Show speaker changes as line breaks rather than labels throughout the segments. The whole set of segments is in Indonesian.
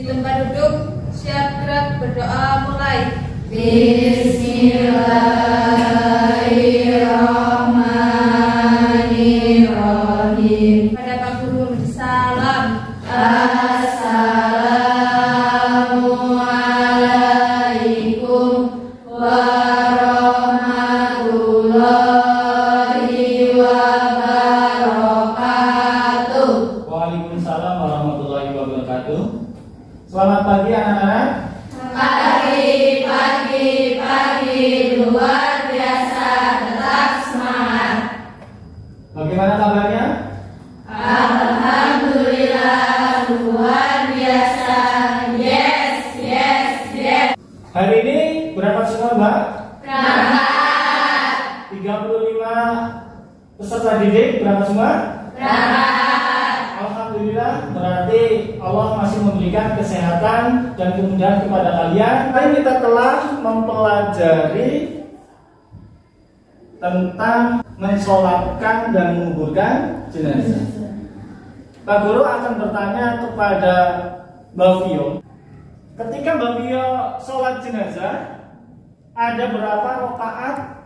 tempat duduk, siap gerak berdoa mulai. Bismillahirrahmanirrahim. Pada Pak Guru memberi salam. Assalamualaikum warahmatullahi wabarakatuh.
Waalaikumsalam warahmatullahi wabarakatuh. Selamat pagi anak-anak.
Pagi, luar biasa, tetap semangat.
Bagaimana kabarnya?
Alhamdulillah, luar biasa. Yes.
Hari ini berapa semua, Mbak?
Berangkat.
35 peserta didik berapa semua?
Berangkat.
Alhamdulillah, berarti Allah masih memberikan kesehatan dan kemudahan kepada kalian. Hari kita telah mempelajari tentang mensolatkan dan menguburkan jenazah. Pak Guru akan bertanya kepada Mbak Vio, ketika Mbak Vio sholat jenazah, ada berapa rakaat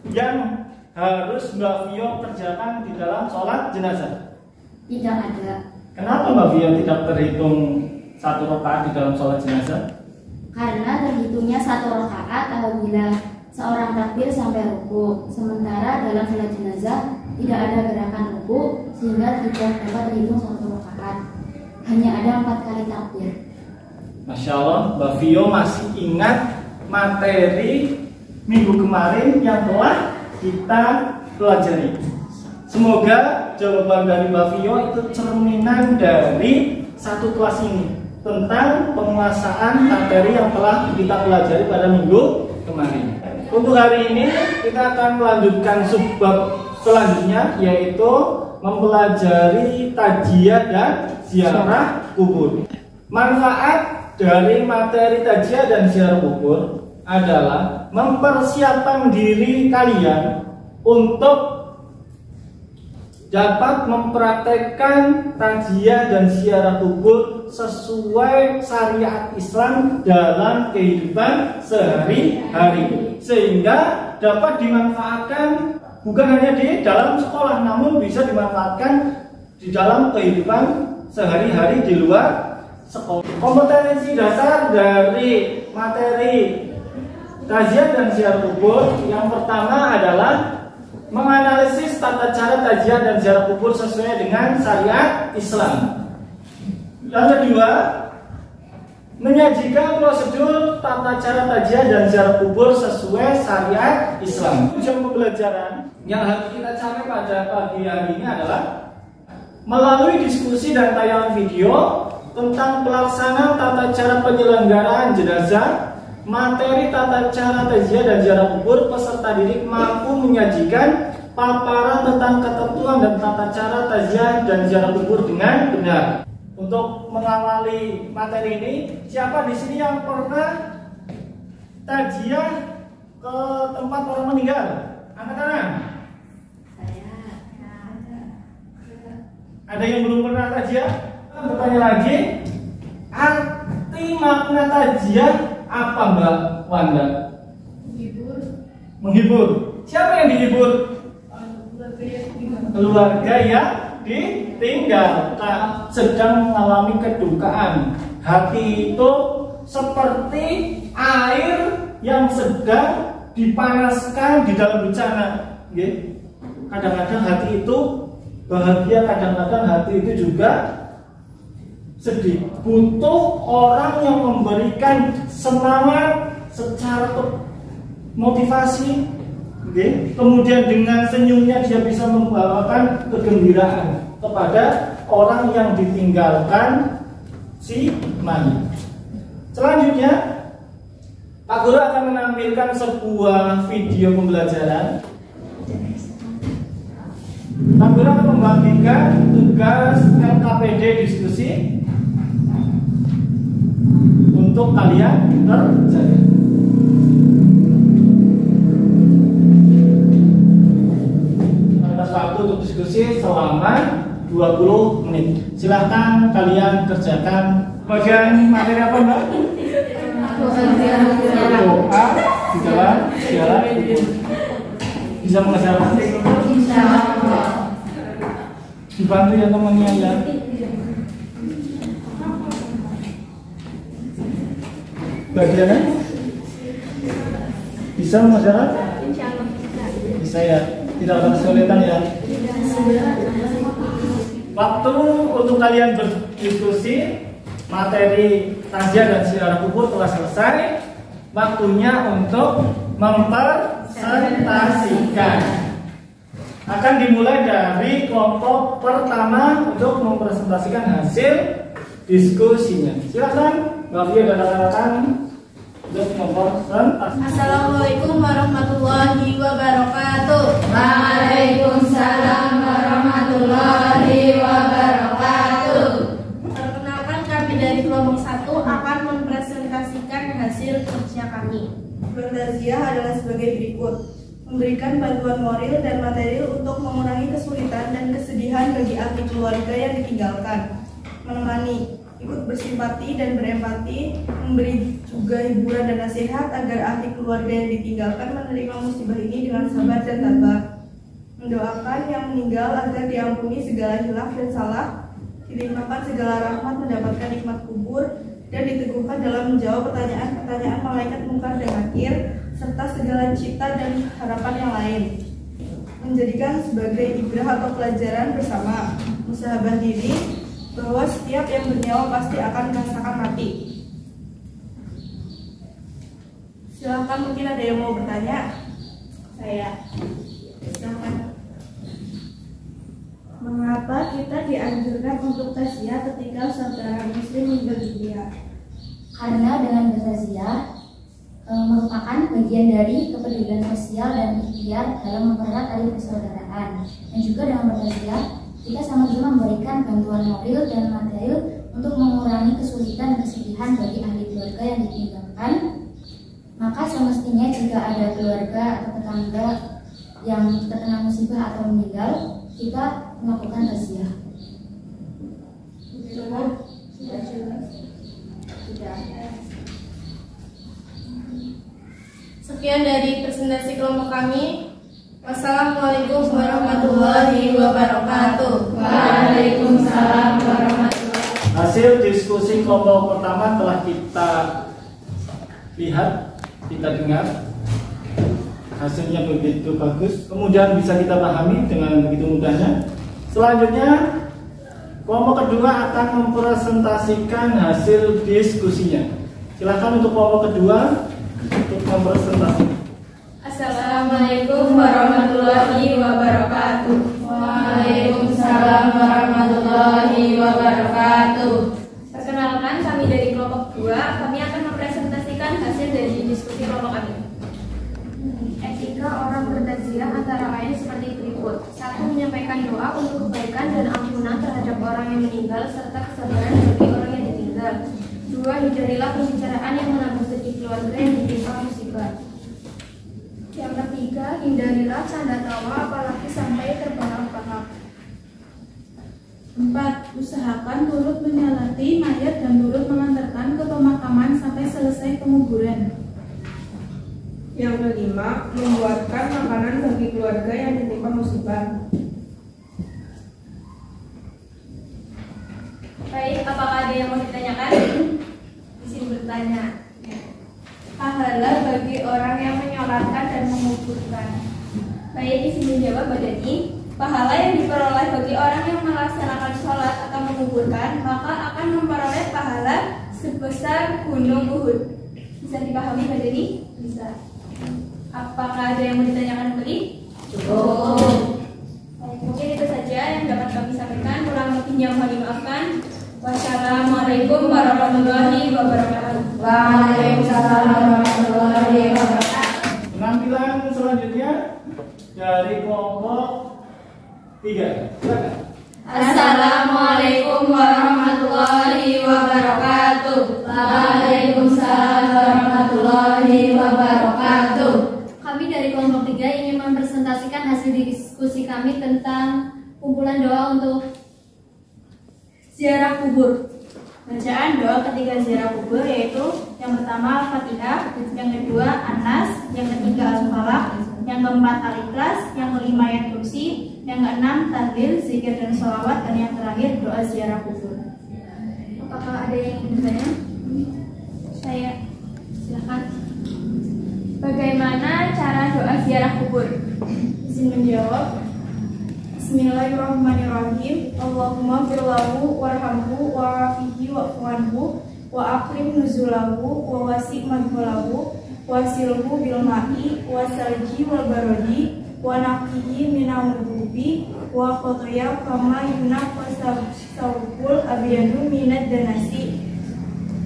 yang harus Mbak Vio kerjakan di dalam sholat jenazah?
Tidak ada.
Kenapa Mbak Vio tidak terhitung satu rakaat di dalam sholat jenazah?
Karena terhitungnya satu rakaat apabila seorang takbir sampai ruku, sementara dalam sholat jenazah tidak ada gerakan ruku sehingga tidak dapat terhitung satu rakaat. Hanya ada 4 kali takbir.
Masya Allah, Mbak Vio masih ingat materi minggu kemarin yang telah kita pelajari. Semoga jawaban dari Mbak Vio itu cerminan dari satu kelas ini tentang penguasaan materi yang telah kita pelajari pada minggu kemarin. Untuk hari ini kita akan melanjutkan subbab selanjutnya, yaitu mempelajari tajiah dan ziarah kubur. Manfaat dari materi tajiah dan ziarah kubur adalah mempersiapkan diri kalian untuk dapat mempraktekkan tajiah dan ziarah kubur sesuai syariat Islam dalam kehidupan sehari-hari, sehingga dapat dimanfaatkan bukan hanya di dalam sekolah, namun bisa dimanfaatkan di dalam kehidupan sehari-hari di luar sekolah. Kompetensi dasar dari materi tajiah dan ziarah kubur yang pertama adalah menganalisis tata cara tajiah dan ziarah kubur sesuai dengan syariat Islam. Yang kedua, menyajikan prosedur tata cara tajiah dan ziarah kubur sesuai syariat Islam. Tujuan pembelajaran yang harus kita capai pada pagi hari ini adalah melalui diskusi dan tayangan video tentang pelaksanaan tata cara penyelenggaraan jenazah, materi tata cara tajiah dan ziarah kubur, peserta didik mampu menyajikan paparan tentang ketentuan dan tata cara tajiah dan ziarah kubur dengan benar. Untuk mengawali materi ini, siapa di sini yang pernah tajiah ke tempat orang meninggal? Angkat-angkat. Ada yang belum pernah tajiah? Bertanya lagi, arti makna tajiah apa Mbak Wanda? Menghibur. Siapa yang dihibur? Keluarga yang ditinggalkan, sedang mengalami kedukaan. Hati itu seperti air yang sedang dipanaskan di dalam bencana. Kadang-kadang hati itu bahagia, kadang-kadang hati itu juga sedih. Butuh orang yang memberikan semangat secara motivasi, kemudian dengan senyumnya dia bisa membawakan kegembiraan kepada orang yang ditinggalkan si mayit. Selanjutnya, Pak Guru akan menampilkan sebuah video pembelajaran. Pak Guru akan membagikan tugas LKPD diskusi untuk kalian kerjakan. Waktu untuk diskusi selama 20 menit. Silahkan kalian kerjakan Bagian materi apa Mbak? Doa di dalam ziarah kubur. Bisa mengerjakan? Dibantu ya temannya ya. Bagiannya bisa mengerjakan? Bisa ya. Tidak ada kesulitan ya. Waktu untuk kalian berdiskusi materi takziah dan ziarah kubur telah selesai. Waktunya untuk mempresentasikan. Akan dimulai dari kelompok pertama untuk mempresentasikan hasil diskusinya. Silakan, Mbak Fia dan rekan-rekan untuk mempresentasikan.
Assalamualaikum warahmatullahi wabarakatuh.
Waalaikumsalam warahmatullahi wabarakatuh.
Perkenalkan, kami dari kelompok 1 akan mempresentasikan hasil kerja kami.
Bertakziah adalah sebagai berikut: memberikan bantuan moral dan material untuk mengurangi kesulitan dan kesedihan bagi ahli keluarga yang ditinggalkan, menemani, ikut bersimpati dan berempati, memberi juga hiburan dan nasihat agar ahli keluarga yang ditinggalkan menerima musibah ini dengan sabar dan tabah, mendoakan yang meninggal agar diampuni segala hilaf dan salah, dilimpahkan segala rahmat, mendapatkan nikmat kubur, dan diteguhkan dalam menjawab pertanyaan-pertanyaan malaikat mungkar dan nakir, serta segala cita dan harapan yang lain. Menjadikan sebagai ibrah atau pelajaran bersama, musahabah diri, bahwa setiap yang bernyawa pasti akan merasakan mati. Silahkan, mungkin ada yang mau bertanya. Saya. Silahkan.
Mengapa kita dianjurkan untuk takziah ketika saudara muslim meninggal dunia?
Karena dengan bertakziah merupakan bagian dari kepedulian sosial dan ikhtiar dalam mempererat tali persaudaraan. Dan juga dengan bertakziah kita sama-sama memberikan bantuan moral dan material untuk mengurangi kesulitan dan kesedihan bagi ahli keluarga yang ditinggalkan. Maka semestinya jika ada keluarga atau tetangga yang terkena musibah atau meninggal, kita melakukan takziah.
Sudah jelas.
Sekian dari presentasi kelompok kami. Wassalamualaikum warahmatullahi wabarakatuh.
Waalaikumsalam warahmatullahi wabarakatuh.
Hasil diskusi kelompok pertama telah kita lihat, kita dengar. Hasilnya begitu bagus, kemudian bisa kita pahami dengan begitu mudahnya. Selanjutnya, kelompok kedua akan mempresentasikan hasil diskusinya. Silakan untuk kelompok kedua untuk mempresentasikan.
Assalamualaikum warahmatullahi wabarakatuh.
Waalaikumsalam warahmatullahi wabarakatuh.
Perkenalkan, kami dari kelompok 2, kami akan mempresentasikan hasil dari diskusi kelompok kami.
Etika orang bertakziah antara lain seperti berikut: 1. Menyampaikan doa untuk kebaikan dan ampunan terhadap orang yang meninggal serta kesabaran bagi orang yang ditinggal. 2. Hindarilah pembicaraan yang menambah sedih keluarga yang ditimpa musibah. Yang ketiga, hindarilah canda tawa apalagi sampai terbahak-bahak.
4. Usahakan turut menyolati mayat dan turut mengantarkan ke pemakaman sampai selesai penguburan.
Yang kelima, membuatkan makanan bagi keluarga yang ditimpa musibah.
Baik, apakah ada yang mau ditanyakan? Izin bertanya.
Pahala bagi orang yang menyolatkan dan menguburkan.
Baik, izin menjawab Mbak Dani. Pahala yang diperoleh bagi orang yang melaksanakan sholat atau menguburkan, maka akan memperoleh pahala sebesar gunung Uhud. Bisa dipahami Mbak Dani? Bisa. Apakah ada yang mau ditanyakan kembali?
Cukup.
Baik, mungkin itu saja yang dapat kami sampaikan. Kurang lebihnya mohon dimaafkan. Wassalamualaikum warahmatullahi wabarakatuh.
Waalaikumsalam warahmatullahi wabarakatuh.
Penampilan selanjutnya dari kelompok 3. Silakan.
Assalamualaikum warahmatullahi wabarakatuh. Waalaikumsalam warahmatullahi wabarakatuh.
Kami dari kelompok 3 ingin mempresentasikan hasil diskusi kami tentang kumpulan doa untuk ziarah kubur.
Bacaan doa ketika ziarah kubur yaitu yang pertama Al-Fatihah, yang kedua An-Nas, yang ketiga Al-Falaq, yang keempat Al-Ikhlas, yang kelima Ayat Kursi, yang keenam tahlil, zikir dan sholawat, dan yang terakhir doa ziarah kubur.
Apakah ada yang ingin bertanya?
Saya
Silakan.
bagaimana cara doa ziarah kubur?
Izin menjawab. Bismillahirrahmanirrahim. Allahumma firlahu warhamhu wa'afihi wa'fuanhu wa akrim nuzulahu wa wasi' madhulahu wa silhu bil ma'i wa salji wal barodi wa naqihi minal mudubi wa khotoya kama yunaq wa sawkul abiyadu minad danasi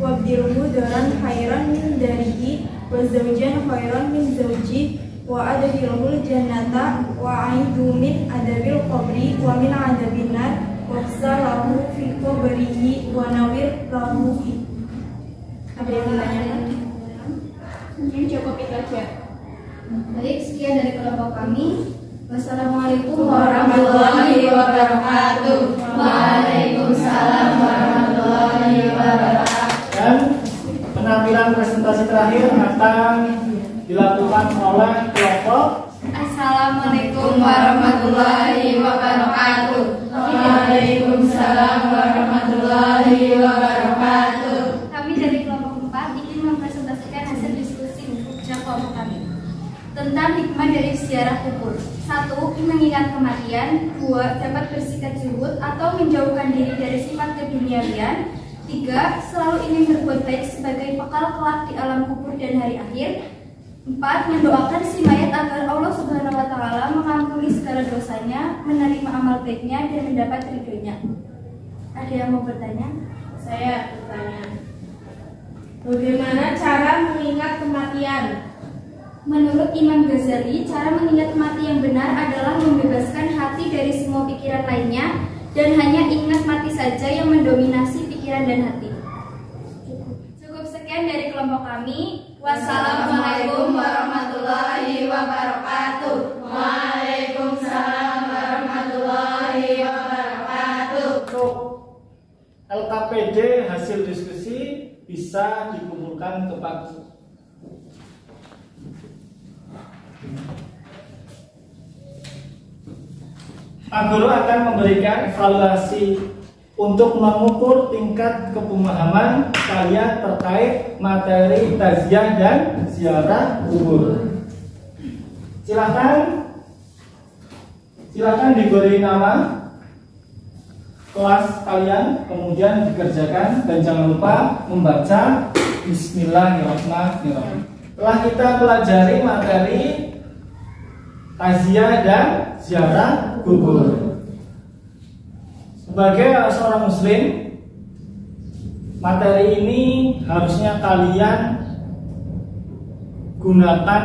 wa abdilhu daran khairan min darihi wa zawjan khairan min zawji wa adkhilhul jannata wa a'idhu min adabil qabri wa min adabin nar wa lahu fi qabrihi wa nawir lahu fi.
Ada yang ditanyakan? Mungkin cukup itu aja.
Baik, sekian dari kelompok kami. Wassalamualaikum
Warahmatullahi wabarakatuh.
Waalaikumsalam warahmatullahi wabarakatuh.
Dan penampilan presentasi terakhir akan dilakukan oleh kelompok.
Assalamualaikum warahmatullahi wabarakatuh.
Waalaikumsalam warahmatullahi wabarakatuh.
Kami dari kelompok 4 ingin mempresentasikan hasil diskusi kerja kelompok kami tentang hikmah dari ziarah kubur. 1. Mengingat kematian. 2. Dapat bersikap zuhud atau menjauhkan diri dari sifat keduniawian. 3. Selalu ingin berbuat baik sebagai bekal kelak di alam kubur dan hari akhir. 4. Mendoakan si mayat agar Allah Subhanahu wa Ta'ala mengampuni segala dosanya, menerima amal baiknya, dan mendapat ridhonya. Ada yang mau bertanya?
Saya bertanya, bagaimana cara mengingat kematian?
Menurut Imam Ghazali, cara mengingat mati yang benar adalah membebaskan hati dari semua pikiran lainnya dan hanya ingat mati saja yang mendominasi pikiran dan hati. Cukup sekian dari kelompok kami. Wassalamualaikum warahmatullahi wabarakatuh.
Waalaikumsalam warahmatullahi wabarakatuh.
Untuk LKPD hasil diskusi bisa dikumpulkan tepat. Pak Guru akan memberikan evaluasi untuk mengukur tingkat kepemahaman kalian terkait materi taziah dan ziarah kubur. Silakan diberi nama kelas kalian, kemudian dikerjakan, dan jangan lupa membaca Bismillahirrahmanirrahim. Telah kita pelajari materi taziah dan ziarah kubur. Sebagai seorang muslim, materi ini harusnya kalian gunakan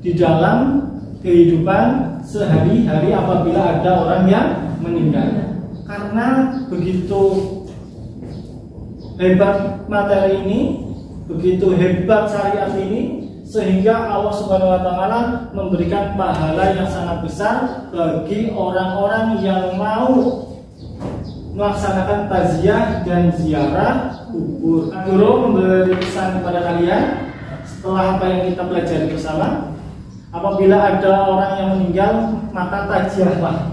di dalam kehidupan sehari-hari apabila ada orang yang meninggal. Karena begitu hebat materi ini, begitu hebat syariat ini, sehingga Allah Subhanahu wa Ta'ala memberikan pahala yang sangat besar bagi orang-orang yang mau melaksanakan taziah dan ziarah kubur. Guru memberi pesan kepada kalian setelah apa yang kita pelajari bersama. Apabila ada orang yang meninggal, maka taziahlah,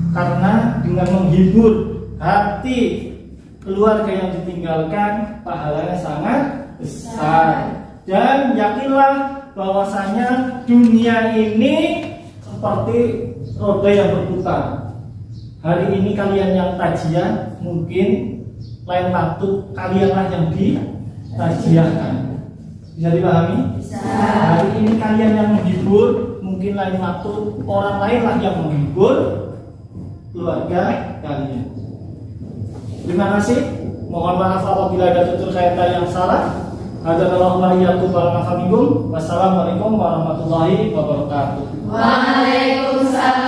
karena dengan menghibur hati keluarga yang ditinggalkan, pahalanya sangat besar. Dan yakinlah bahwasanya dunia ini seperti roda yang berputar. Hari ini kalian yang tajiah, mungkin lain waktu kalianlah yang ditajiahkan. Bisa dipahami?
Bisa.
Hari ini kalian yang menghibur, mungkin lain waktu orang lainlah yang menghibur keluarga kalian. Terima kasih. Mohon maaf apabila ada tutur kata yang salah. Wassalamualaikum warahmatullahi wabarakatuh.
Waalaikumsalam